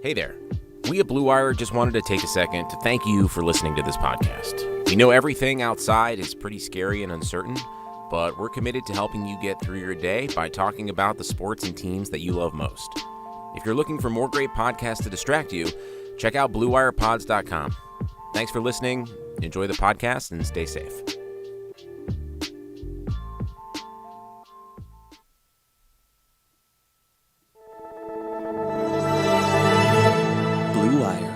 Hey there. We at Blue Wire just wanted to take a second to thank you for listening to this podcast. We know everything outside is pretty scary and uncertain, but we're committed to helping you get through your day by talking about the sports and teams that you love most. If you're looking for more great podcasts to distract you, check out BlueWirePods.com. Thanks for listening. Enjoy the podcast and stay safe. Blue Wire.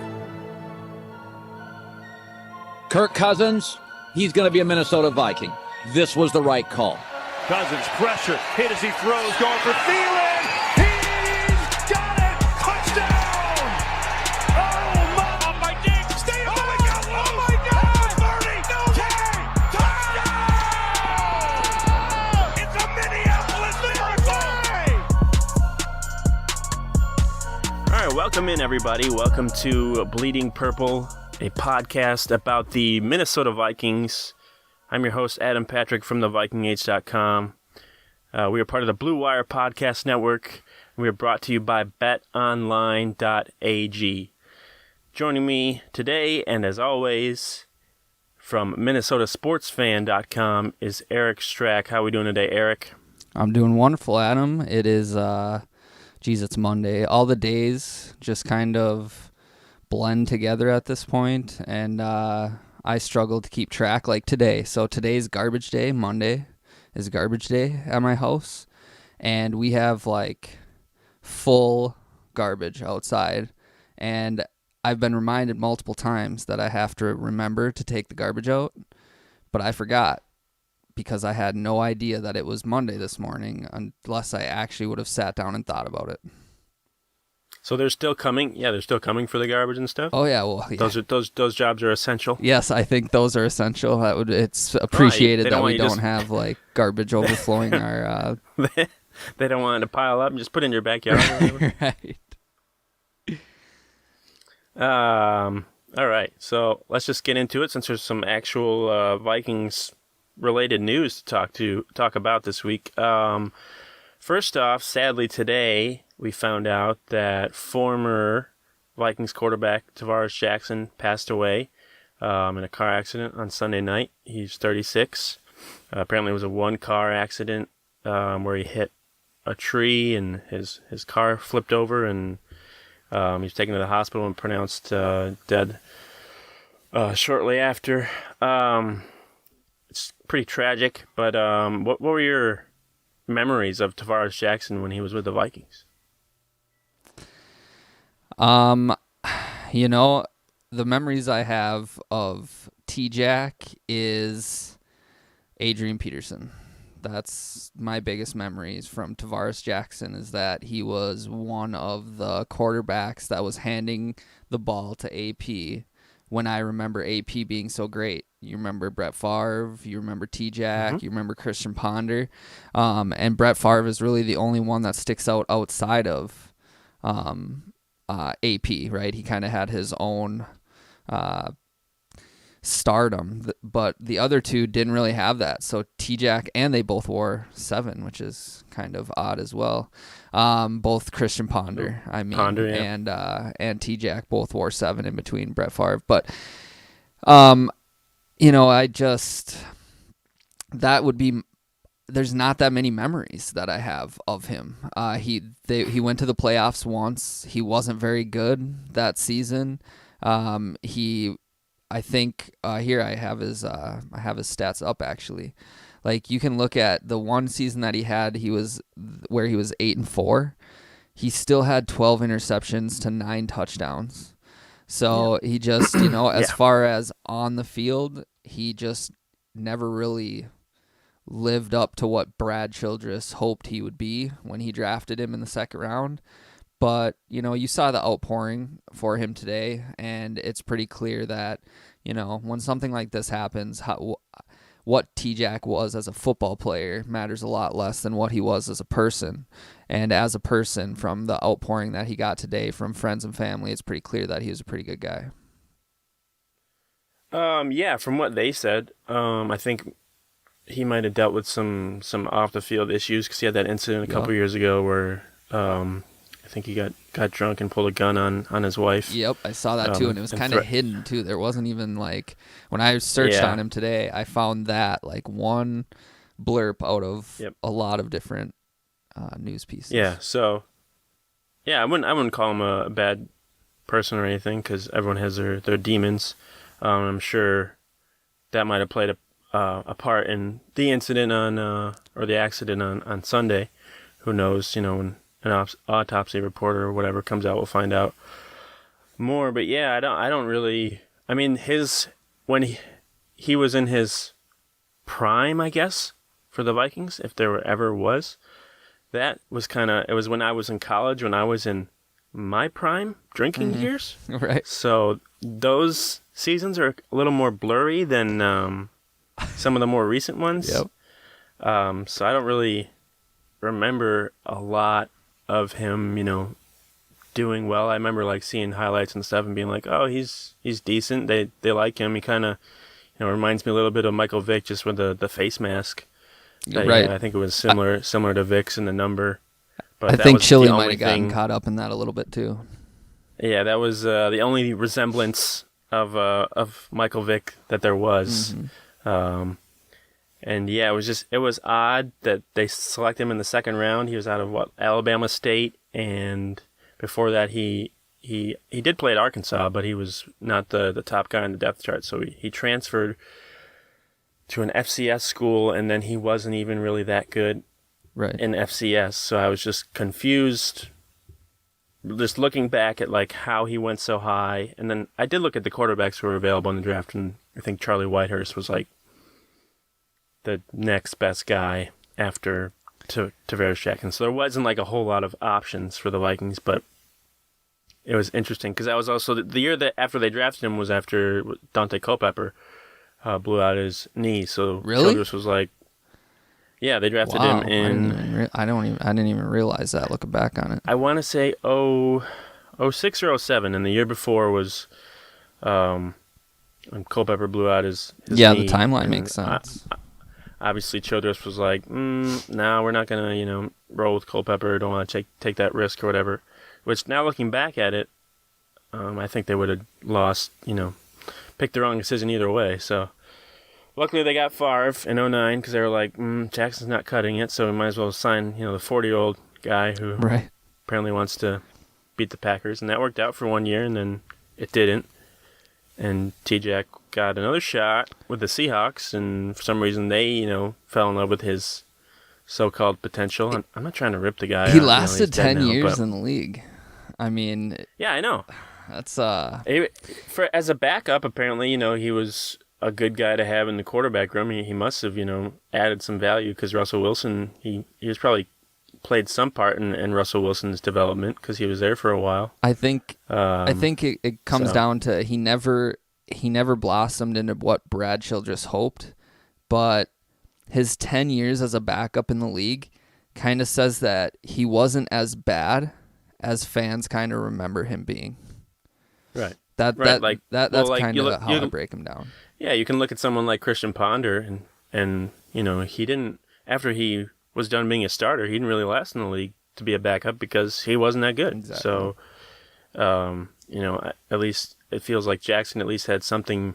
Kirk Cousins, he's going to be a Minnesota Viking. This was the right call. Cousins, pressure, hit as he throws, going for Thielen. He's got it! Touchdown! Oh my Diggs! Stay up! Oh my God! 30! No way! Touchdown! It's a Minneapolis miracle! All right, welcome in, everybody. Welcome to Bleeding Purple, a podcast about the Minnesota Vikings. I'm your host, Adam Patrick from thevikingh.com. We are part of the Blue Wire Podcast Network. We are brought to you by BetOnline.ag. Joining me today, and as always, from MinnesotaSportsFan.com is Eric Strack. How are we doing today, Eric? I'm doing wonderful, Adam. It is, it's Monday. All the days just kind of blend together at this point, and I struggle to keep track like today. So today's garbage day. Monday is garbage day at my house, and we have like full garbage outside, and I've been reminded multiple times that I have to remember to take the garbage out, but I forgot because I had no idea that it was Monday this morning unless I actually would have sat down and thought about it. So they're still coming. Yeah, they're still coming for the garbage and stuff. Oh yeah, well, yeah. Those jobs are essential. Yes, I think those are essential. It's appreciated that we don't have like garbage overflowing our. They don't want it to pile up and just put it in your backyard. Right. All right, so let's just get into it since there's some actual Vikings related news to talk about this week. First off, sadly today, we found out that former Vikings quarterback Tarvaris Jackson passed away in a car accident on Sunday night. He's 36. Apparently it was a one-car accident where he hit a tree and his car flipped over, and he was taken to the hospital and pronounced dead shortly after. It's pretty tragic, but what were your memories of Tarvaris Jackson when he was with the Vikings? The memories I have of T-Jack is Adrian Peterson. That's my biggest memories from Tarvaris Jackson, is that he was one of the quarterbacks that was handing the ball to AP when I remember AP being so great. You remember Brett Favre, you remember T-Jack, You remember Christian Ponder, and Brett Favre is really the only one that sticks out outside of AP, right? He kind of had his own stardom, but the other two didn't really have that. So T-Jack, and they both wore 7, which is kind of odd as well. Both Christian Ponder, Ponder, yeah. and T-Jack both wore 7 in between Brett Favre. But there's not that many memories that I have of him. He went to the playoffs once. He wasn't very good that season. I think here I have his stats up actually. Like, you can look at the one season that he had. He was 8-4. He still had 12 interceptions to 9 touchdowns. So he just, as far as on the field, he just never really lived up to what Brad Childress hoped he would be when he drafted him in the second round. But, you saw the outpouring for him today, and it's pretty clear that, when something like this happens, what T-Jack was as a football player matters a lot less than what he was as a person. And as a person, from the outpouring that he got today from friends and family, it's pretty clear that he was a pretty good guy. From what they said, I think he might have dealt with some off the field issues because he had that incident a couple years ago where I think he got drunk and pulled a gun on his wife. Yep, I saw that too, and it was kind of hidden too. There wasn't even like when I searched on him today, I found that like one blurb out of a lot of different news pieces. Yeah, so I wouldn't call him a bad person or anything because everyone has their demons. I'm sure that might have played a part in the incident or the accident on Sunday. Who knows? When an autopsy report or whatever comes out, we'll find out more. But yeah, I don't really. I mean, when he was in his prime, I guess, for the Vikings, if there ever was, that was it was when I was in college, when I was in my prime drinking years. Right. So those seasons are a little more blurry than some of the more recent ones. Yep. So I don't really remember a lot of him, doing well. I remember like seeing highlights and stuff and being like, oh, he's decent. They like him. He kind of, reminds me a little bit of Michael Vick just with the face mask. Right. I think it was similar to Vick's in the number. But I think Chili might have gotten caught up in that a little bit too. Yeah, that was the only resemblance of Michael Vick that there was. Mm-hmm. And yeah, it was odd that they selected him in the second round. He was out of Alabama State, and before that he did play at Arkansas, but he was not the top guy on the depth chart. So he transferred to an FCS school, and then he wasn't even really that good in FCS. So I was just confused, just looking back at like how he went so high. And then I did look at the quarterbacks who were available in the draft, and I think Charlie Whitehurst was like the next best guy after Tarvaris Jackson. So there wasn't like a whole lot of options for the Vikings, but it was interesting because that was also the year that after they drafted him was after Dante Culpepper blew out his knee. So really, Childress was like, yeah, they drafted him in. I didn't even realize that. Looking back on it, I want to say 06 or 07, and the year before was when Culpepper blew out his knee. The timeline makes sense. Obviously, Childress was like, no, we're not going to, roll with Culpepper. Don't want to take that risk or whatever. Which, now looking back at it, I think they would have lost, picked the wrong decision either way. So, luckily they got Favre in 09 because they were like, Jackson's not cutting it, so we might as well sign, the 40-year-old guy who apparently wants to beat the Packers. And that worked out for 1 year, and then it didn't. And T-Jack got another shot with the Seahawks, and for some reason they, fell in love with his so-called potential. And I'm not trying to rip the guy. He lasted 10 years in the league. I mean, yeah, I know. That's as a backup, apparently, he was a good guy to have in the quarterback room. He must have, added some value because Russell Wilson, he was probably played some part in Russell Wilson's development because he was there for a while. I think it comes down to he never blossomed into what Brad Childress hoped, but his 10 years as a backup in the league kind of says that he wasn't as bad as fans kind of remember him being. Right. That's kind of how I break him down. Yeah, you can look at someone like Christian Ponder and he didn't, after he was done being a starter, he didn't really last in the league to be a backup because he wasn't that good. Exactly. So, at least it feels like Jackson at least had something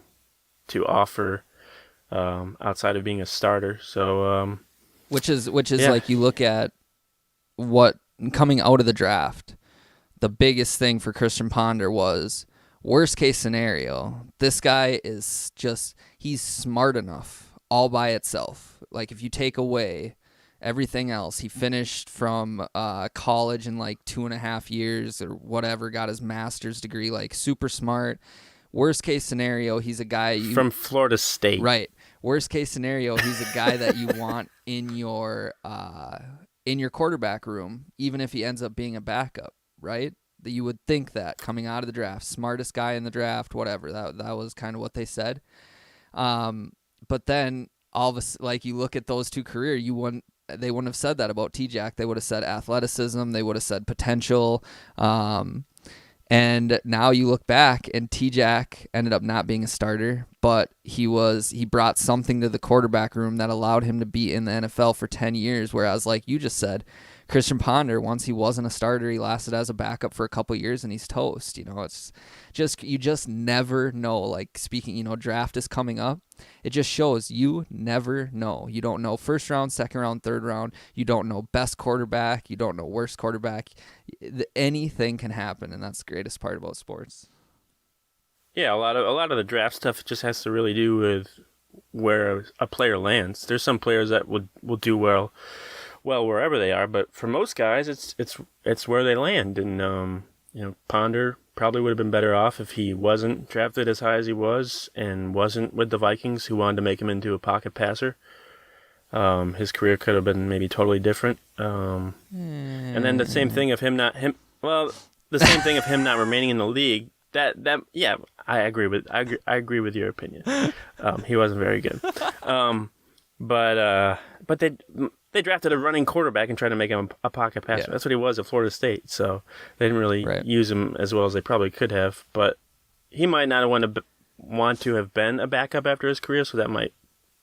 to offer outside of being a starter. So, which is like you look at what coming out of the draft, the biggest thing for Christian Ponder was worst case scenario. This guy is he's smart enough all by itself. Like if you take away everything else, he finished from college in like 2.5 years or whatever, got his master's degree, like super smart. Worst case scenario, he's a guy from Florida State. Right. Worst case scenario, he's a guy that you want in your quarterback room, even if he ends up being a backup, right? That you would think that coming out of the draft, smartest guy in the draft, whatever. That was kind of what they said. But then all of a sudden, like you look at those two careers, they wouldn't have said that about T-Jack. They would have said athleticism. They would have said potential. And now you look back, and T-Jack ended up not being a starter, but he brought something to the quarterback room that allowed him to be in the NFL for 10 years. Whereas, like you just said, Christian Ponder, once he wasn't a starter, he lasted as a backup for a couple years and he's toast. It's just, you just never know. Like, speaking, draft is coming up. It just shows you never know. You don't know first round, second round, third round. You don't know best quarterback. You don't know worst quarterback. Anything can happen, and that's the greatest part about sports. Yeah, a lot of the draft stuff just has to really do with where a player lands. There's some players that will do well wherever they are, but for most guys, it's where they land. And Ponder probably would have been better off if he wasn't drafted as high as he was and wasn't with the Vikings, who wanted to make him into a pocket passer. His career could have been maybe totally different. And then the same thing of him not remaining in the league. Yeah, I agree with your opinion. He wasn't very good. But they drafted a running quarterback and tried to make him a pocket passer. Yeah. That's what he was at Florida State. So they didn't really use him as well as they probably could have. But he might not want to have been a backup after his career. So that might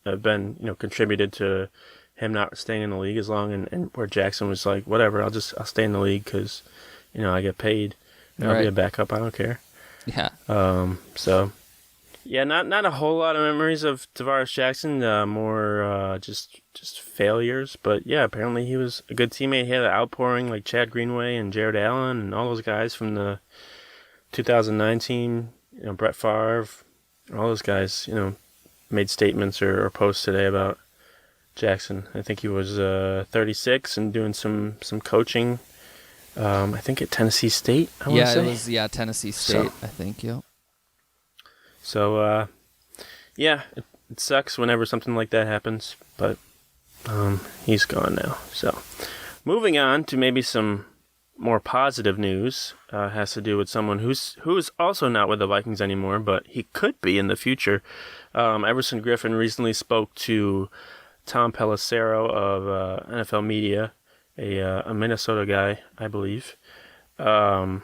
have been contributed to him not staying in the league as long. And where Jackson was like, whatever, I'll stay in the league because I get paid. I'll be a backup. I don't care. Yeah. So, yeah, not a whole lot of memories of Tarvaris Jackson. More just failures. But yeah, apparently he was a good teammate. He had an outpouring like Chad Greenway and Jared Allen and all those guys from the 2009 team. Brett Favre, all those guys. Made statements or posts today about Jackson. I think he was 36 and doing some coaching. I think at Tennessee State. It was Tennessee State. I think. Yeah. So it sucks whenever something like that happens, but he's gone now. So moving on to maybe some more positive news, has to do with someone who's also not with the Vikings anymore, but he could be in the future. Everson Griffen recently spoke to Tom Pelissero of NFL Media, a Minnesota guy, I believe, and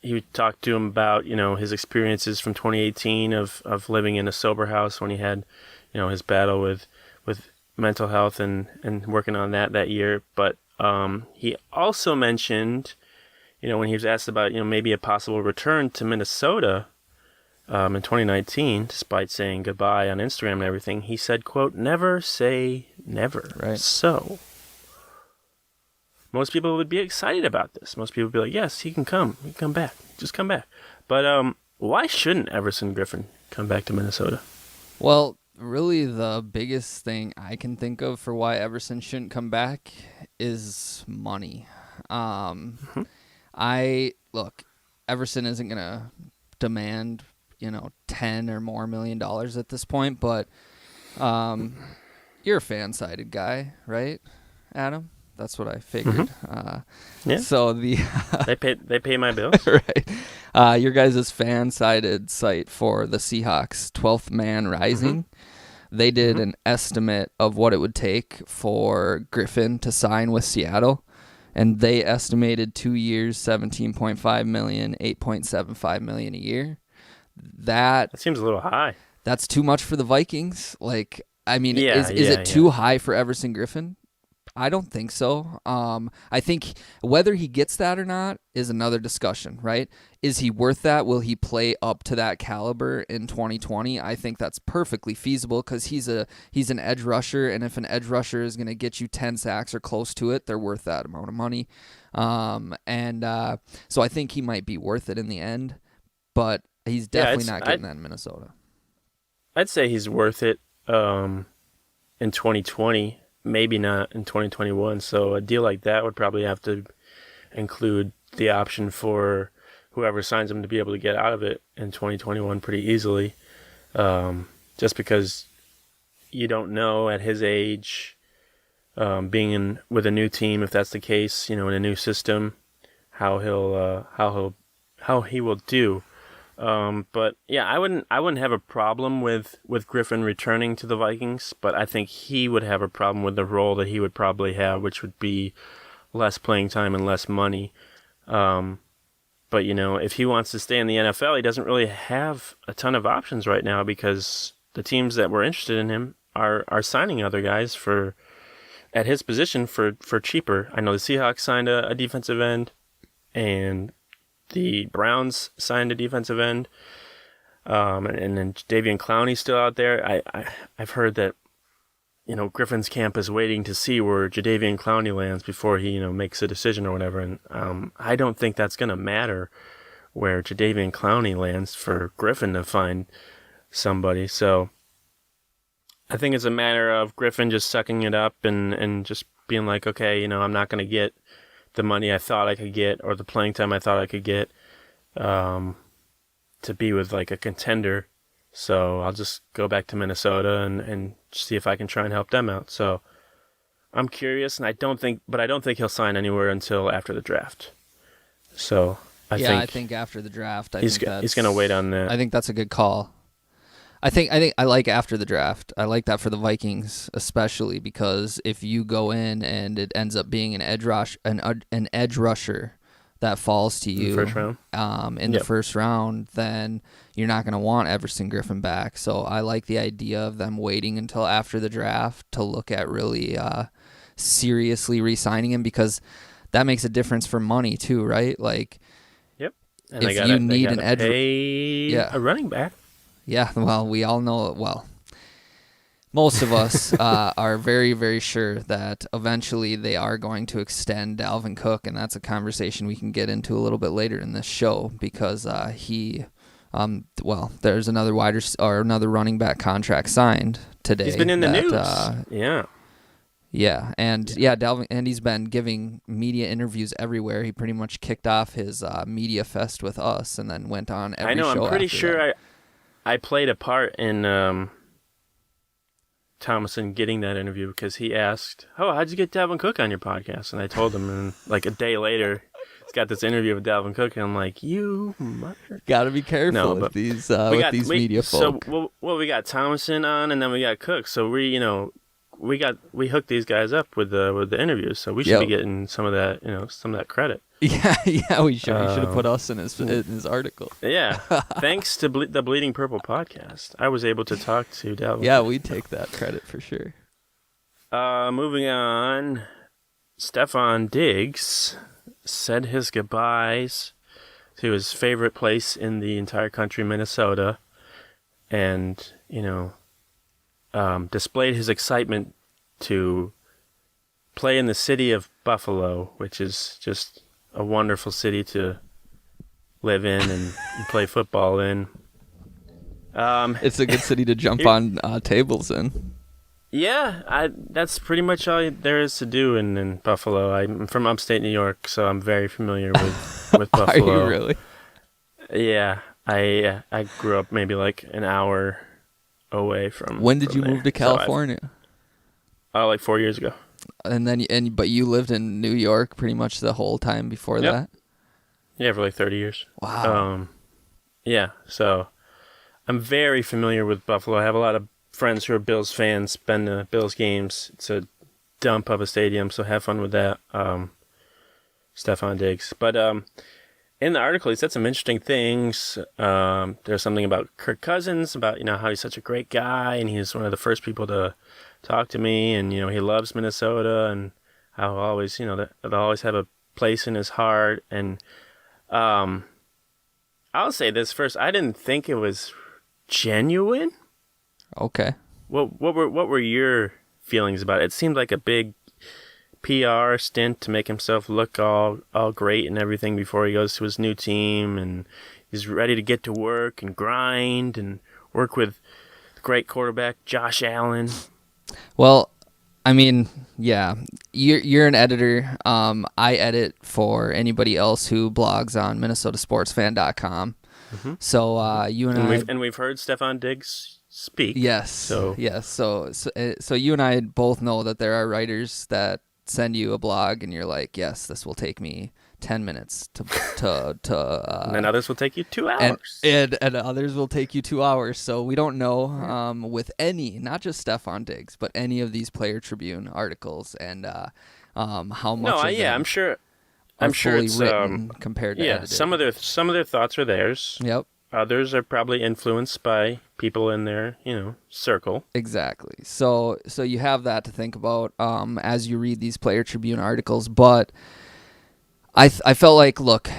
he talked to him about his experiences from 2018 of living in a sober house when he had his battle with mental health and working on that year. But he also mentioned when he was asked about maybe a possible return to Minnesota in 2019, despite saying goodbye on Instagram and everything, he said, quote, "Never say never." Right. So most people would be excited about this. Most people would be like, yes, he can come. He can come back. Just come back. But why shouldn't Everson Griffen come back to Minnesota? Well, really the biggest thing I can think of for why Everson shouldn't come back is money. Everson isn't going to demand, $10 or more million at this point, but you're a fan-sided guy, right, Adam? That's what I figured. Yeah. So they pay my bills. Right. Your guys' fan-sided site for the Seahawks, 12th Man Rising, they did an estimate of what it would take for Griffen to sign with Seattle, and they estimated 2 years, $17.5 million, $8.75 million a year. That seems a little high. That's too much for the Vikings. Is it too high for Everson Griffen? I don't think so. I think whether he gets that or not is another discussion, right? Is he worth that? Will he play up to that caliber in 2020? I think that's perfectly feasible because he's an edge rusher, and if an edge rusher is going to get you 10 sacks or close to it, they're worth that amount of money. So I think he might be worth it in the end, but he's definitely not getting that in Minnesota. I'd say he's worth it in 2020. Maybe not in 2021. So a deal like that would probably have to include the option for whoever signs him to be able to get out of it in 2021 pretty easily. Just because you don't know at his age, being with a new team, if that's the case, in a new system, how he will do. But yeah, I wouldn't have a problem with Griffen returning to the Vikings, but I think he would have a problem with the role that he would probably have, which would be less playing time and less money. But if he wants to stay in the NFL, he doesn't really have a ton of options right now because the teams that were interested in him are signing other guys for at his position for cheaper. I know the Seahawks signed a defensive end, and the Browns signed a defensive end, and then Jadeveon Clowney's still out there. I've heard that Griffen's camp is waiting to see where Jadeveon Clowney lands before he makes a decision or whatever, and I don't think that's gonna matter where Jadeveon Clowney lands for Griffen to find somebody. So I think it's a matter of Griffen just sucking it up and just being like, okay, I'm not going to get the money I thought I could get or the playing time I thought I could get to be with like a contender. So I'll just go back to Minnesota and see if I can try and help them out. So I'm curious, and I don't think he'll sign anywhere until after the draft. So I think after the draft, he's going to wait on that. I think that's a good call. I think I like after the draft. I like that for the Vikings, especially because if you go in and it ends up being an edge rusher that falls to you in the first round, then you're not going to want Everson Griffen back. So I like the idea of them waiting until after the draft to look at really seriously re-signing him, because that makes a difference for money too, right? Like, and if you need an edge, a running back. Yeah, well, we all know. Well, most of us are very, very sure that eventually they are going to extend Dalvin Cook, and that's a conversation we can get into a little bit later in this show, because there's another another running back contract signed today. He's been in the news. Dalvin, and he's been giving media interviews everywhere. He pretty much kicked off his media fest with us, and then went on every show. I know. I'm pretty sure that. I played a part in Thomason getting that interview, because he asked, how'd you get Dalvin Cook on your podcast? And I told him, and like a day later, he's got this interview with Dalvin Cook, and I'm like, you mother... Gotta be careful with these media folk. So, we got Thomason on, and then we got Cook, so we hooked these guys up with the interviews, so we should be getting some of that credit. Yeah, we should. He should have put us in his article. Yeah, thanks to the Bleeding Purple podcast, I was able to talk to Dalvin. Yeah, we take that credit for sure. Moving on, Stefon Diggs said his goodbyes to his favorite place in the entire country, Minnesota, and displayed his excitement to play in the city of Buffalo, which is just a wonderful city to live in and play football in. It's a good city to jump on tables in. Yeah, that's pretty much all there is to do in Buffalo. I'm from upstate New York, so I'm very familiar with Buffalo. Are you really? Yeah, I grew up maybe like an hour away from. When did you there. move to California? Like 4 years ago. But you lived in New York pretty much the whole time before that? Yeah, for like 30 years. Wow. Yeah, so I'm very familiar with Buffalo. I have a lot of friends who are Bills fans, been to Bills games. It's a dump of a stadium, so have fun with that. Stefon Diggs. But in the article, he said some interesting things. There's something about Kirk Cousins, about how he's such a great guy, and he's one of the first people to talk to me, and he loves Minnesota, and how always they'll always have a place in his heart. And I'll say this first: I didn't think it was genuine. Okay. What were your feelings about it? It seemed like a big PR stint to make himself look all great and everything before he goes to his new team, and he's ready to get to work and grind and work with the great quarterback Josh Allen. Well, I mean, yeah, you're an editor. I edit for anybody else who blogs on MinnesotaSportsFan.com. Mm-hmm. So you and we've heard Stefon Diggs speak. Yes. So you and I both know that there are writers that send you a blog, and you're like, yes, this will take me 10 minutes to and then others will take you 2 hours. And others will take you 2 hours. So we don't know with any, not just Stefon Diggs, but any of these Player Tribune articles, and how much I'm sure it's written compared to edited. some of their thoughts are theirs. Yep. others are probably influenced by people in their, circle. Exactly. So you have that to think about as you read these Player Tribune articles. But I felt like, look,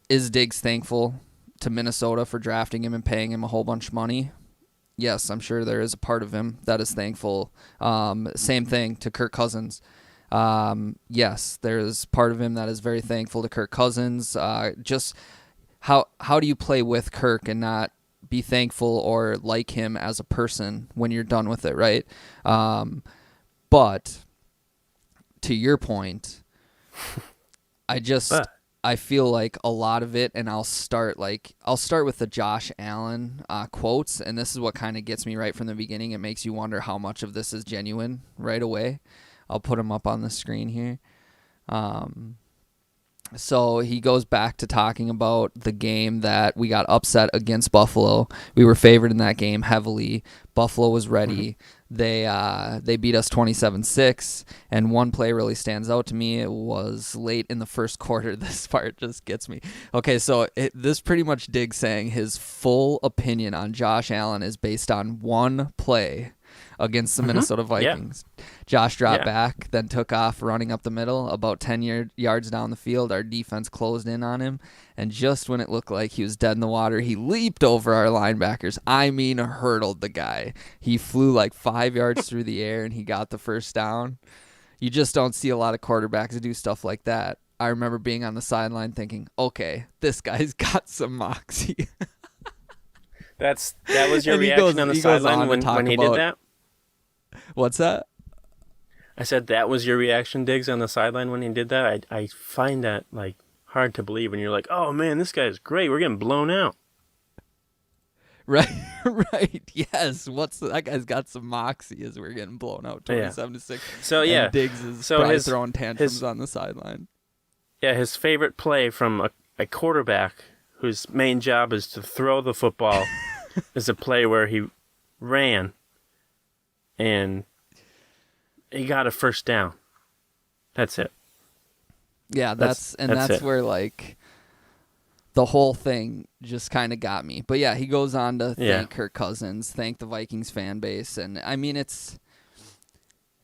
is Diggs thankful to Minnesota for drafting him and paying him a whole bunch of money? Yes, I'm sure there is a part of him that is thankful. Same thing to Kirk Cousins. Yes, there is part of him that is very thankful to Kirk Cousins. Just how do you play with Kirk and not be thankful or like him as a person when you're done with it, right? But to your point, I feel like a lot of it, and I'll start with the Josh Allen quotes, and this is what kind of gets me right from the beginning. It makes you wonder how much of this is genuine right away. I'll put them up on the screen here. So he goes back to talking about the game that we got upset against Buffalo. We were favored in that game heavily. Buffalo was ready. They beat us 27-6, and one play really stands out to me. It was late in the first quarter. This part just gets me. Okay, so this pretty much Diggs saying his full opinion on Josh Allen is based on one play against the Minnesota Vikings. Yeah. Josh dropped back, then took off running up the middle. About 10 yards down the field, our defense closed in on him, and just when it looked like he was dead in the water, he leaped over our linebackers. I mean, hurdled the guy. He flew like 5 yards through the air, and he got the first down. You just don't see a lot of quarterbacks do stuff like that. I remember being on the sideline thinking, okay, this guy's got some moxie. That was your reaction on the sideline when he did that? What's that? I said that was your reaction, Diggs, on the sideline when he did that. I find that like hard to believe when you're like, oh man, this guy is great. We're getting blown out. Right, right. Yes. That guy's got some moxie as we're getting blown out 27-6. So yeah, and Diggs is probably throwing tantrums on the sideline. Yeah, his favorite play from a quarterback whose main job is to throw the football is a play where he ran and he got a first down. That's it. Yeah, that's where like the whole thing just kind of got me. But yeah, he goes on to thank Kirk Cousins, thank the Vikings fan base, and I mean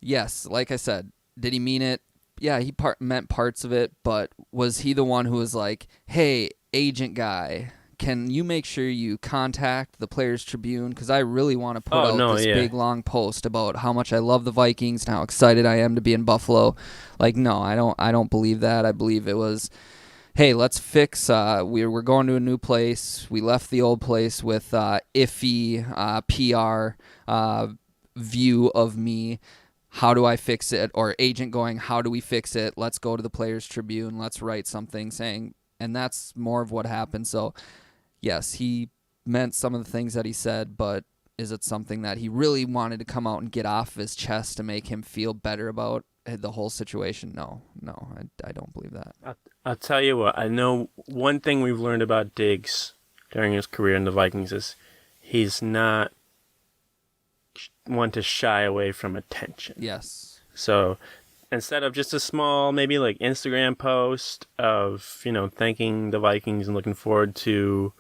yes, like I said, did he mean it? Yeah, he meant parts of it, but was he the one who was like, "Hey, agent guy, can you make sure you contact the Players Tribune? Because I really want to put out this big, long post about how much I love the Vikings and how excited I am to be in Buffalo." Like, no, I don't believe that. I believe it was, hey, let's fix. We're going to a new place. We left the old place with iffy PR view of me. How do I fix it? Or agent going, how do we fix it? Let's go to the Players Tribune. Let's write something saying, and that's more of what happened. So, yes, he meant some of the things that he said, but is it something that he really wanted to come out and get off his chest to make him feel better about the whole situation? No, I don't believe that. I'll tell you what, I know one thing we've learned about Diggs during his career in the Vikings is he's not one to shy away from attention. Yes. So instead of just a small, maybe like Instagram post of, thanking the Vikings and looking forward to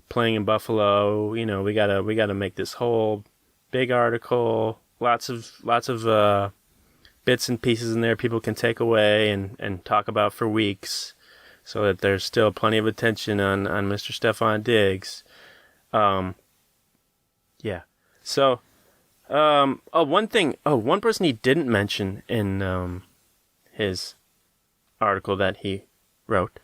playing in Buffalo, we gotta make this whole big article, lots of bits and pieces in there people can take away and talk about for weeks, so that there's still plenty of attention on Mr. Stefon Diggs. Yeah. So, one person he didn't mention in his article that he wrote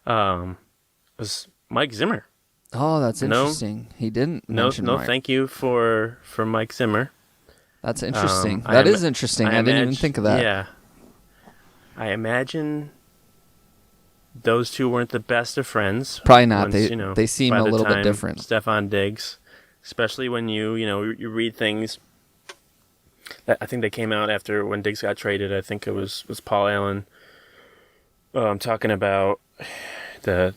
was Mike Zimmer. Oh, that's interesting. He didn't mention Mike. Thank you for Mike Zimmer. That's interesting. That is interesting. I didn't even think of that. Yeah. I imagine those two weren't the best of friends. Probably not. They seem a little bit different. Stefon Diggs, especially when you read things. I think they came out after when Diggs got traded. I think it was Paul Allen talking about the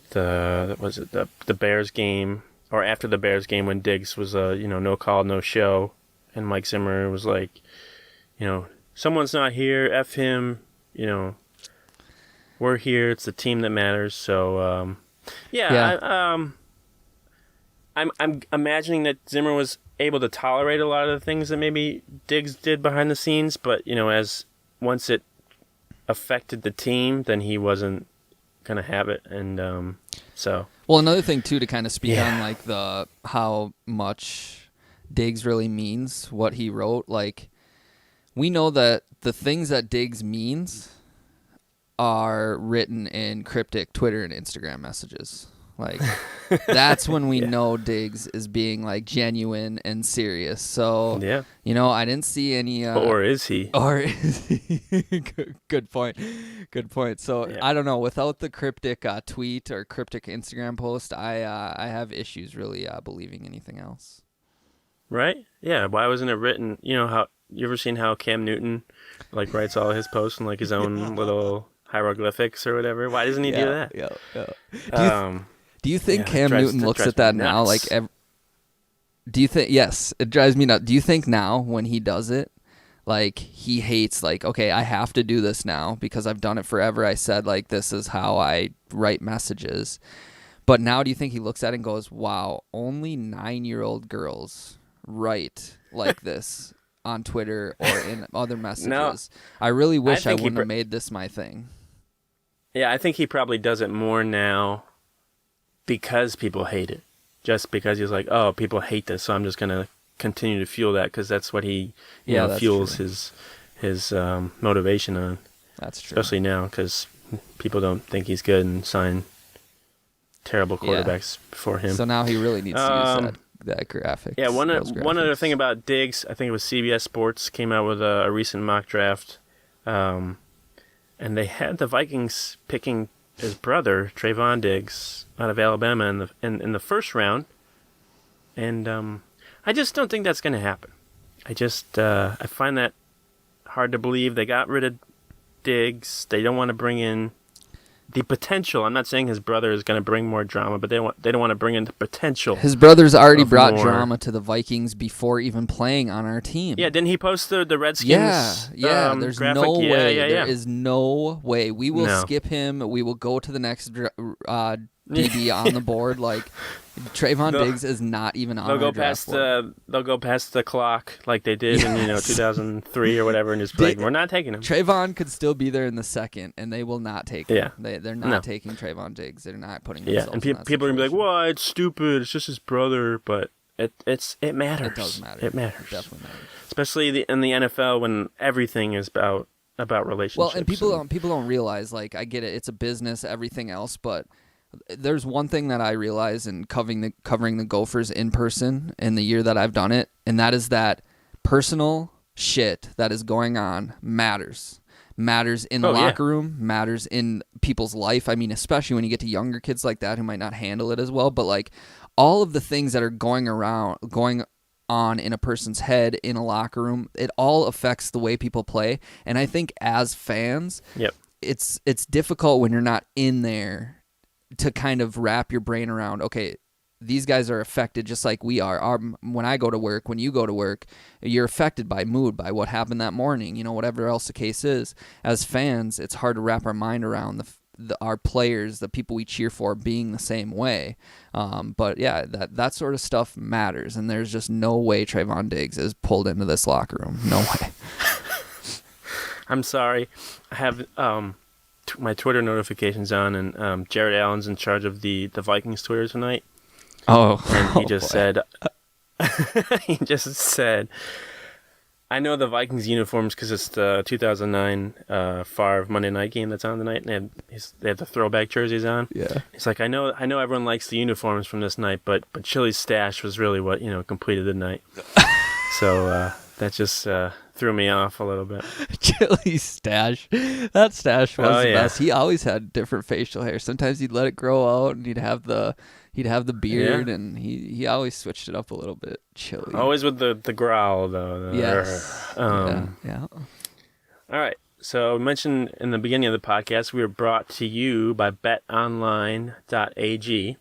Bears game, or after the Bears game when Diggs was no call, no show, and Mike Zimmer was like, someone's not here, F him, we're here, it's the team that matters. So Yeah. I'm imagining that Zimmer was able to tolerate a lot of the things that maybe Diggs did behind the scenes, but as once it affected the team, then he wasn't gonna have it, and so. Well, another thing too to kind of speak on like the how much Diggs really means what he wrote. Like, we know that the things that Diggs means are written in cryptic Twitter and Instagram messages. Like, that's when we know Diggs is being like genuine and serious. So, I didn't see any. Or is he? Or is he? Good point. Good point. So I don't know. Without the cryptic tweet or cryptic Instagram post, I have issues really believing anything else. Right? Yeah. Why wasn't it written? How you ever seen how Cam Newton like writes all his posts in like his own little hieroglyphics or whatever? Why doesn't he do that? Yeah. Do you think Cam Newton looks at that now? Like, do you think? Yes, it drives me nuts. Do you think now when he does it, like he hates, like, okay, I have to do this now because I've done it forever. I said like this is how I write messages, but now do you think he looks at it and goes, "Wow, only 9-year-old girls write like this on Twitter or in other messages. No, I really wish I wouldn't have made this my thing." Yeah, I think he probably does it more now because people hate it. Just because he's like, oh, people hate this, so I'm just going to continue to fuel that because that's what he fuels his motivation on. That's true. Especially now because people don't think he's good and sign terrible quarterbacks before him. So now he really needs to use that graphic. Yeah, one other thing about Diggs, I think it was CBS Sports came out with a recent mock draft, and they had the Vikings picking his brother, Stefon Diggs, out of Alabama in the first round, and I just don't think that's going to happen. I find that hard to believe. They got rid of Diggs. They don't want to bring in the potential. I'm not saying his brother is going to bring more drama, but they don't want to bring in the potential. His brother's already brought drama to the Vikings before even playing on our team. Yeah, didn't he post the Redskins? Yeah. There's graphic? No way. Yeah. There is no way. We will skip him. We will go to the next DB on the board. Like, Stefon Diggs is not even on our draft board. They'll go past the clock like they did in 2003 or whatever, and just be like, we're not taking him. Stefon could still be there in the second, and they will not take him. They're not taking Stefon Diggs. They're not putting themselves and in that people are going to be like, well, it's stupid. It's just his brother. But it matters. It does matter. It matters. It definitely matters. Especially in the NFL when everything is about relationships. Well, and people don't realize, like, I get it. It's a business, everything else, but there's one thing that I realize in covering the Gophers in person in the year that I've done it, and that is that personal shit that is going on matters in the locker room, matters in people's life. I mean, especially when you get to younger kids like that who might not handle it as well, but like all of the things that are going on in a person's head in a locker room, it all affects the way people play. And I think as fans, it's difficult when you're not in there to kind of wrap your brain around, okay, these guys are affected just like we are. When I go to work, when you go to work, you're affected by mood, by what happened that morning, whatever else the case is. As fans, it's hard to wrap our mind around our players, the people we cheer for, being the same way. But yeah, that sort of stuff matters, and there's just no way Stefon Diggs is pulled into this locker room. No way. I'm sorry. I have my Twitter notifications on, and Jared Allen's in charge of the Vikings Twitter tonight. Oh, and he just said, I know the Vikings uniforms because it's the 2009 Favre Monday night game that's on tonight, and they have the throwback jerseys on. Yeah, he's like, I know everyone likes the uniforms from this night, but Chili's stash was really what completed the night. So that just threw me off a little bit. Chili's stash. That stash was the best. He always had different facial hair. Sometimes he'd let it grow out, and he'd have the beard, and he always switched it up a little bit. Chili. Always with the growl, though. Yes. Yeah. All right. So, mentioned in the beginning of the podcast, we were brought to you by BetOnline.ag.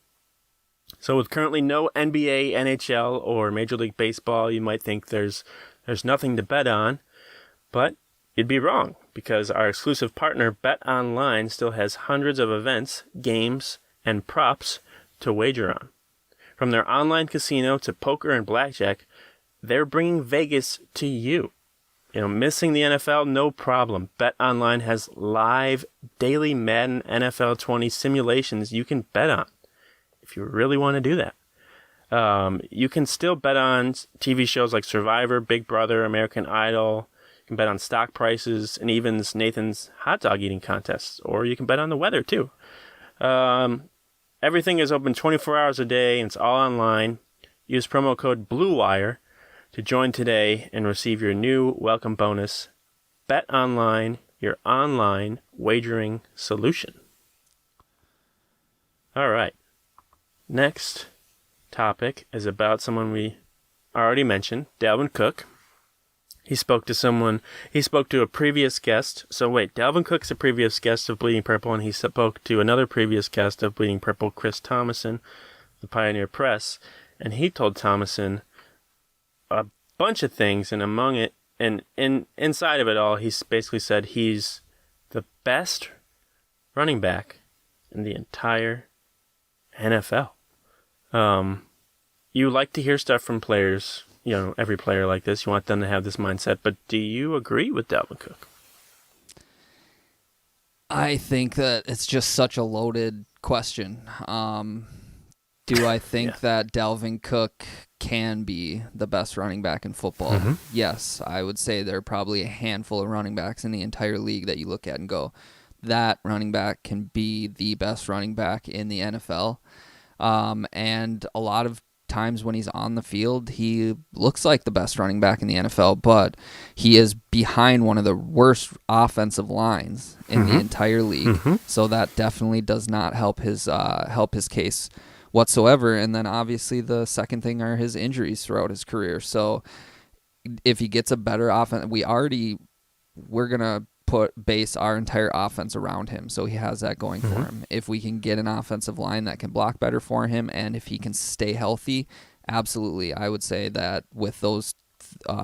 So, with currently no NBA, NHL, or Major League Baseball, you might think there's nothing to bet on, but you'd be wrong, because our exclusive partner, BetOnline, still has hundreds of events, games, and props to wager on. From their online casino to poker and blackjack, they're bringing Vegas to you. Missing the NFL, no problem. BetOnline has live daily Madden NFL 20 simulations you can bet on if you really want to do that. You can still bet on TV shows like Survivor, Big Brother, American Idol. You can bet on stock prices and even Nathan's hot dog eating contests. Or you can bet on the weather too. Everything is open 24 hours a day and it's all online. Use promo code BLUEWIRE to join today and receive your new welcome bonus. BetOnline, your online wagering solution. All right. Next topic is about someone we already mentioned, Dalvin Cook. He spoke to a previous guest. So wait, Dalvin Cook's a previous guest of Bleeding Purple, and he spoke to another previous guest of Bleeding Purple, Chris Thomason, the Pioneer Press, and he told Thomason a bunch of things, and among it, and inside of it all, he basically said he's the best running back in the entire NFL. You like to hear stuff from players, every player like this. You want them to have this mindset, but do you agree with Dalvin Cook? I think that it's just such a loaded question. Do I think that Dalvin Cook can be the best running back in football? Mm-hmm. Yes, I would say there are probably a handful of running backs in the entire league that you look at and go, that running back can be the best running back in the NFL. And a lot of times when he's on the field, he looks like the best running back in the NFL, but he is behind one of the worst offensive lines in the entire league. Mm-hmm. So that definitely does not help his case whatsoever. And then obviously the second thing are his injuries throughout his career. So if he gets a better offense, we're gonna base our entire offense around him, so he has that going for him. If we can get an offensive line that can block better for him, and if he can stay healthy, absolutely, I would say that with those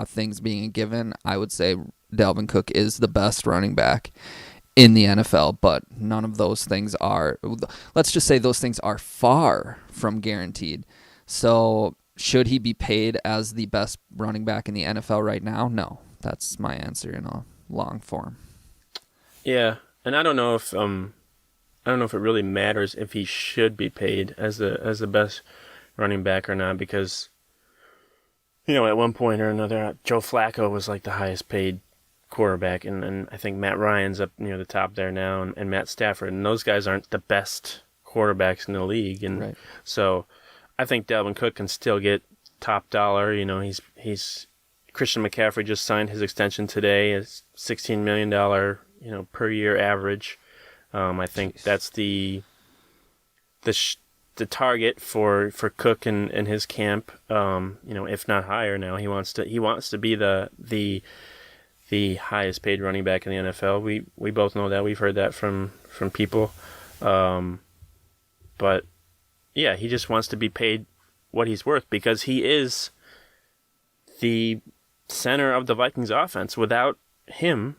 things being given, I would say Dalvin Cook is the best running back in the NFL, but none of those things are, let's just say those things are far from guaranteed. So should he be paid as the best running back in the NFL right now? No, that's my answer in a long form. Yeah, and I don't know if it really matters if he should be paid as the best running back or not, because at one point or another, Joe Flacco was like the highest paid quarterback, and I think Matt Ryan's up near the top there now, and Matt Stafford, and those guys aren't the best quarterbacks in the league, and right. So I think Dalvin Cook can still get top dollar. He's Christian McCaffrey just signed his extension today. It's $16 million, per year average. I think that's the target for Cook and his camp. If not higher now. He wants to be the highest paid running back in the NFL. We both know that. We've heard that from people. But yeah, he just wants to be paid what he's worth, because he is the center of the Vikings offense. Without him,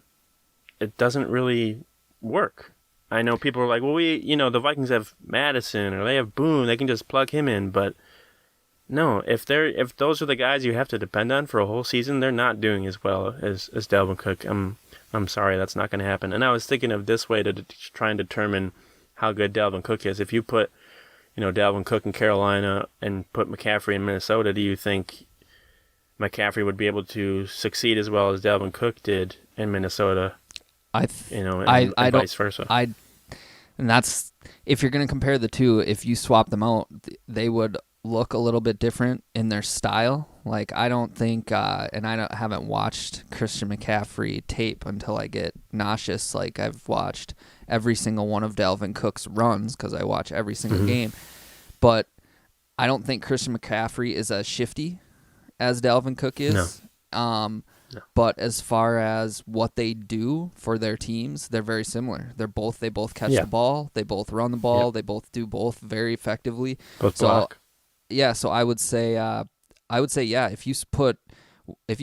it doesn't really work. I know people are like, well, the Vikings have Madison or they have Boone, they can just plug him in, but no, if those are the guys you have to depend on for a whole season, they're not doing as well as Dalvin Cook. I'm sorry, that's not going to happen. And I was thinking of this way to try and determine how good Dalvin Cook is. If you put, Dalvin Cook in Carolina and put McCaffrey in Minnesota, do you think McCaffrey would be able to succeed as well as Dalvin Cook did in Minnesota? And vice versa. And that's, if you're going to compare the two, if you swap them out, they would look a little bit different in their style. Like, I don't think, and I haven't watched Christian McCaffrey tape until I get nauseous. Like, I've watched every single one of Dalvin Cook's runs because I watch every single game. But I don't think Christian McCaffrey is as shifty as Dalvin Cook is. No. But as far as what they do for their teams, they're very similar. They both catch the ball, they both run the ball, they both do both very effectively. Both block. Yeah, so I would say if you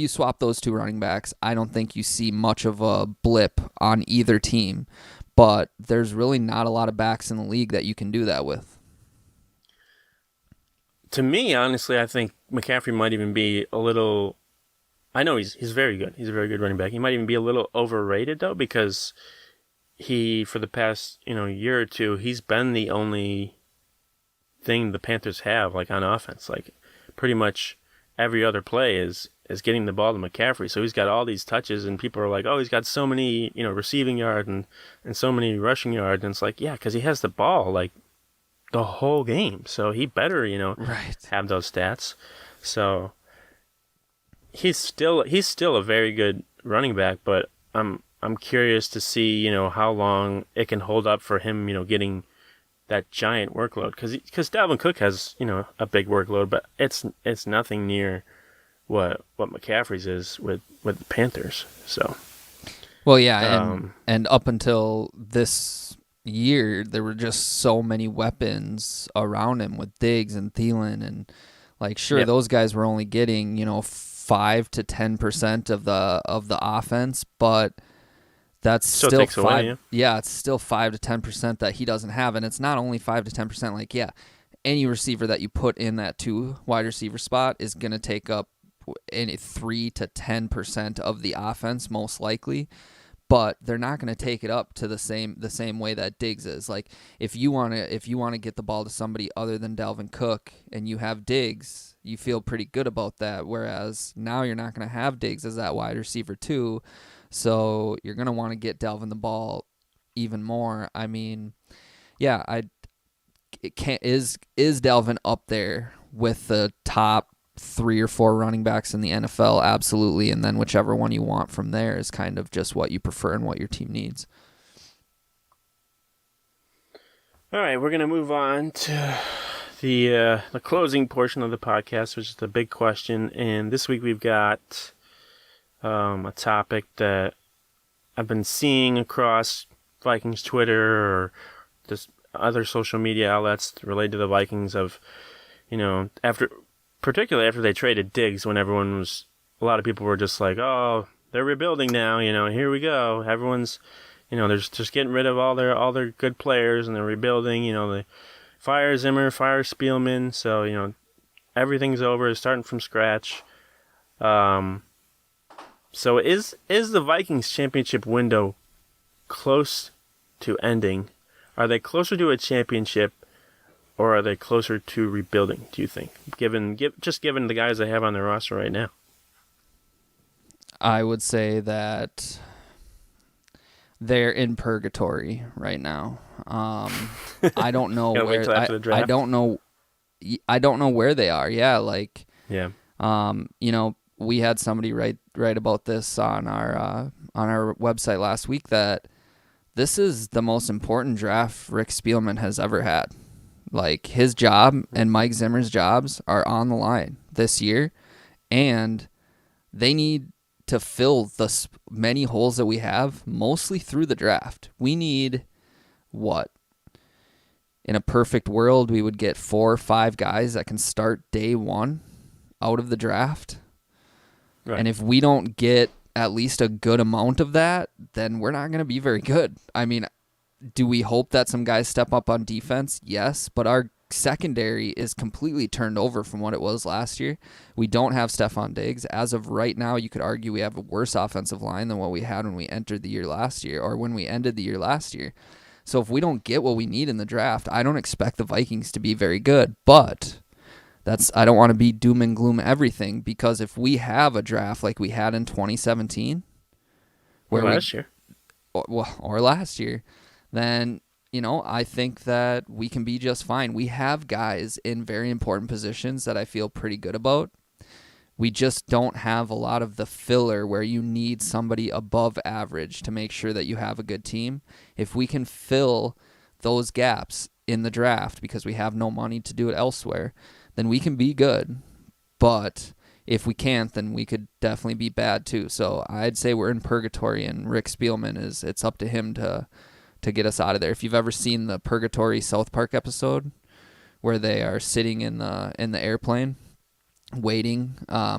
swap those two running backs, I don't think you see much of a blip on either team. But there's really not a lot of backs in the league that you can do that with. to me, honestly, I think McCaffrey might even be a little. I know he's very good. He's a very good running back. He might even be a little overrated though, because for the past year or two, he's been the only thing the Panthers have like on offense. Like pretty much every other play is getting the ball to McCaffrey. So he's got all these touches, and people are like, oh, he's got so many receiving yards and so many rushing yards. And it's like, yeah, because he has the ball like the whole game. So he better right. have those stats. So he's still a very good running back, but I'm curious to see how long it can hold up for him getting that giant workload, because Dalvin Cook has a big workload, but it's nothing near what McCaffrey's is with the Panthers. So well, yeah, and up until this year, there were just so many weapons around him with Diggs and Thielen, and like sure those guys were only getting 5 to 10% of the offense, but that's still 5. Away, yeah, it's still 5 to 10% that he doesn't have, and it's not only 5 to 10%. Like any receiver that you put in that 2 wide receiver spot is going to take up 3 to 10% of the offense most likely. But they're not going to take it up to the same way that Diggs is. Like if you want to get the ball to somebody other than Dalvin Cook and you have Diggs, you feel pretty good about that. Whereas now you're not going to have Diggs as that wide receiver too, so you're going to want to get Dalvin the ball even more. I mean, yeah, is Dalvin up there with the top 3 or 4 running backs in the NFL? Absolutely. And then whichever one you want from there is kind of just what you prefer and what your team needs. All right, we're going to move on to the closing portion of the podcast, which is the big question. And this week we've got a topic that I've been seeing across Vikings Twitter or just other social media outlets related to the Vikings of, particularly after they traded Diggs, when a lot of people were just like, oh, they're rebuilding now, here we go. Everyone's, they're just getting rid of all their good players and they're rebuilding, they fire Zimmer, fire Spielman, so, everything's over, starting from scratch. So is the Vikings championship window close to ending? Are they closer to a championship, or are they closer to rebuilding, do you think, given the guys they have on their roster right now? I would say that they're in purgatory right now. I don't know where I don't know where they are. Yeah, like we had somebody write about this on our website last week, that this is the most important draft Rick Spielman has ever had. Like his job and Mike Zimmer's jobs are on the line this year, and they need to fill the many holes that we have, mostly through the draft. We need what? In a perfect world, we would get 4 or 5 guys that can start day one out of the draft. Right. And if we don't get at least a good amount of that, then we're not going to be very good. I mean, do we hope that some guys step up on defense? Yes, but our secondary is completely turned over from what it was last year. We don't have Stefon Diggs. As of right now, you could argue we have a worse offensive line than what we had when we entered the year last year, or when we ended the year last year. So if we don't get what we need in the draft, I don't expect the Vikings to be very good. But I don't want to be doom and gloom everything, because if we have a draft like we had in 2017, or last year, then I think that we can be just fine. We have guys in very important positions that I feel pretty good about. We just don't have a lot of the filler where you need somebody above average to make sure that you have a good team. If we can fill those gaps in the draft because we have no money to do it elsewhere, then we can be good. But if we can't, then we could definitely be bad too. So I'd say we're in purgatory, and Rick Spielman it's up to him to get us out of there. If you've ever seen the Purgatory South Park episode where they are sitting in the airplane waiting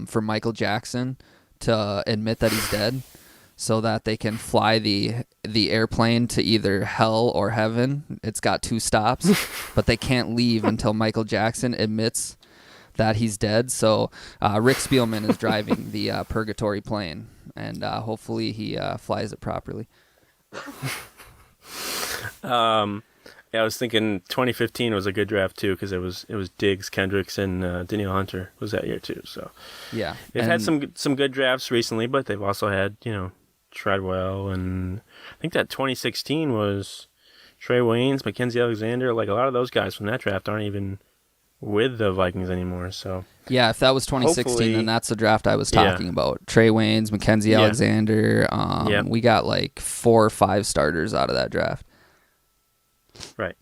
for Michael Jackson to admit that he's dead so that they can fly the airplane to either hell or heaven. It's got 2 stops, but they can't leave until Michael Jackson admits that he's dead. So Rick Spielman is driving the purgatory plane, and hopefully he flies it properly. Yeah, I was thinking 2015 was a good draft too, because it was Diggs, Kendricks, and Danielle Hunter was that year too. So yeah, they've had some good drafts recently, but they've also had Treadwell, and I think that 2016 was Trey Waynes, Mackenzie Alexander. Like a lot of those guys from that draft aren't even with the Vikings anymore. So yeah, if that was 2016, then that's the draft I was talking about. Trey Waynes, Mackenzie Alexander. We got like 4 or 5 starters out of that draft. Right.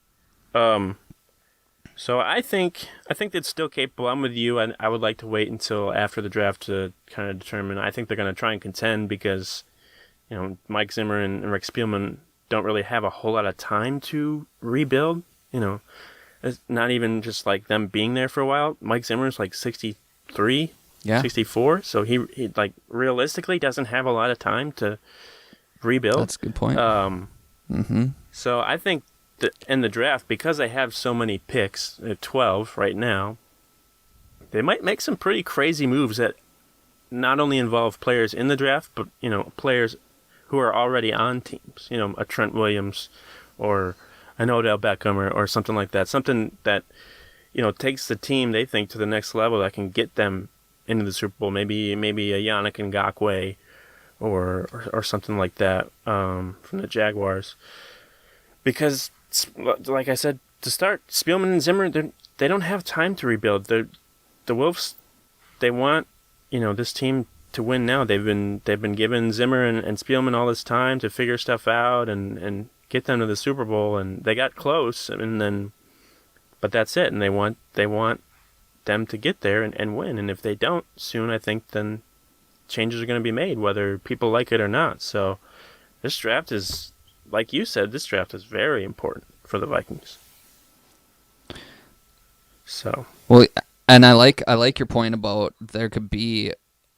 So I think it's still capable. I'm with you, and I would like to wait until after the draft to kind of determine. I think they're going to try and contend because, Mike Zimmer and Rick Spielman don't really have a whole lot of time to rebuild. It's not even just like them being there for a while. Mike Zimmer's like 63, 64, so he like realistically doesn't have a lot of time to rebuild. That's a good point. So I think in the draft, because they have so many picks at 12 right now, they might make some pretty crazy moves that not only involve players in the draft, but players who are already on teams. A Trent Williams or an Odell Beckham or something like that. Something that takes the team they think to the next level that can get them into the Super Bowl. Maybe a Yannick Ngakoue or something like that from the Jaguars. Because, like I said, to start, Spielman and Zimmer, they don't have time to rebuild. The Wolves, they want this team to win now. They've been giving Zimmer and Spielman all this time to figure stuff out and get them to the Super Bowl, and they got close, but that's it. And they want them to get there and win. And if they don't soon, I think then changes are going to be made, whether people like it or not. So this draft is, like you said, this draft is very important for the Vikings. So well, and I like your point about there could be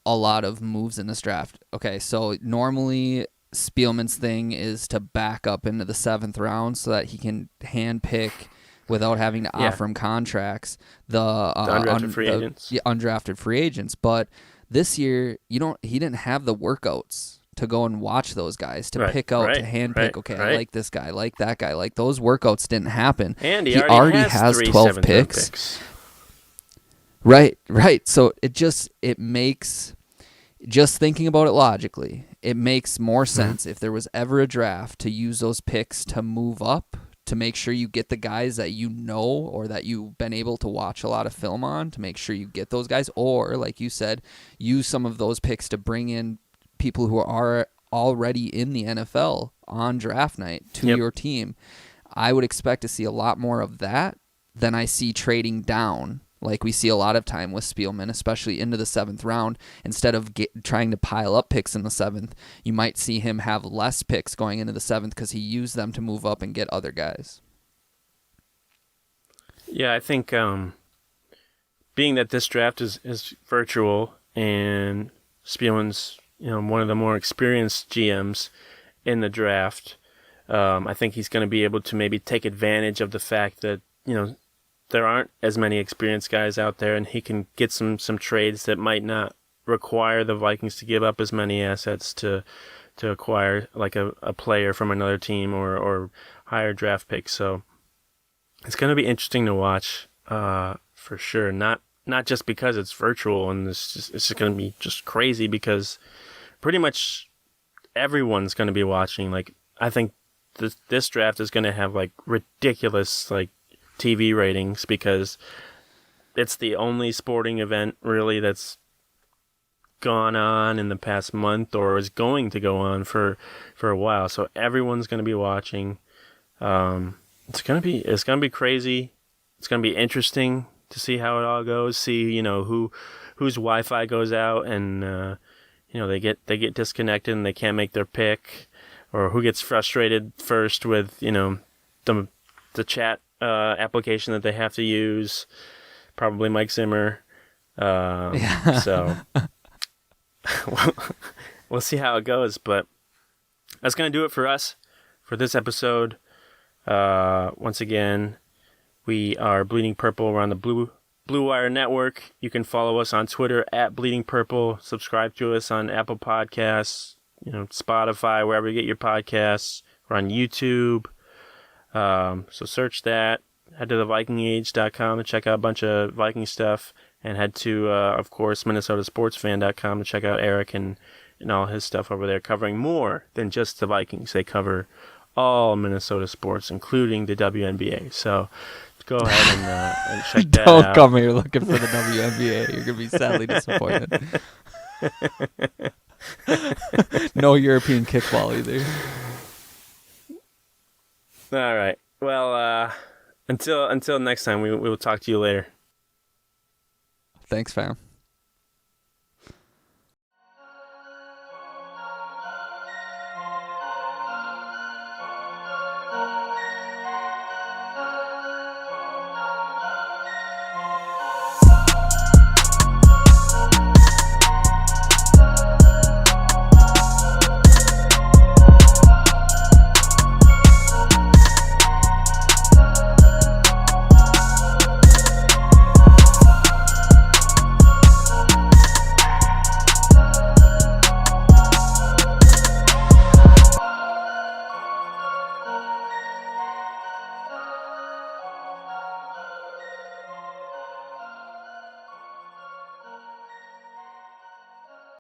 a lot of moves in this draft. Okay, so normally Spielman's thing is to back up into the 7th round so that he can handpick without having to offer him contracts the undrafted free agents. But this year, he didn't have the workouts to go and watch those guys, to pick out, to handpick, I like this guy, I like that guy. Like, those workouts didn't happen. And he already has 12 picks. Right. So it makes, just thinking about it logically, it makes more sense if there was ever a draft to use those picks to move up, to make sure you get the guys that or that you've been able to watch a lot of film on, to make sure you get those guys, or, like you said, use some of those picks to bring in people who are already in the NFL on draft night to your team. I would expect to see a lot more of that than I see trading down, like we see a lot of time with Spielman, especially into the 7th round. Instead of trying to pile up picks in the 7th, you might see him have less picks going into the 7th because he used them to move up and get other guys. Yeah, I think being that this draft is virtual and Spielman's one of the more experienced GMs in the draft, I think he's going to be able to maybe take advantage of the fact that there aren't as many experienced guys out there, and he can get some trades that might not require the Vikings to give up as many assets to acquire like a player from another team or higher draft picks. So it's going to be interesting to watch for sure. Not just because it's virtual and it's just going to be just crazy, because pretty much everyone's going to be watching. Like, I think this draft is going to have like ridiculous like TV ratings, because it's the only sporting event really that's gone on in the past month or is going to go on for a while. So everyone's going to be watching. It's going to be crazy. It's going to be interesting to see how it all goes. See, whose Wi-Fi goes out and they get disconnected and they can't make their pick, or who gets frustrated first with the chat application that they have to use. Probably Mike Zimmer. So we'll see how it goes, but that's going to do it for us for this episode. Once again, we are Bleeding Purple. We're on the Blue Blue Wire Network. You can follow us on Twitter at Bleeding Purple. Subscribe to us on Apple Podcasts, Spotify, wherever you get your podcasts. We're on YouTube. So search that. Head to thevikingage.com to check out a bunch of Viking stuff. And head to, of course, minnesotasportsfan.com to check out Eric and all his stuff over there, covering more than just the Vikings. They cover all Minnesota sports, including the WNBA. So go ahead and check that out. Don't come here looking for the WNBA. You're going to be sadly disappointed. No European kickball either. All right. Well, until next time, we will talk to you later. Thanks, fam.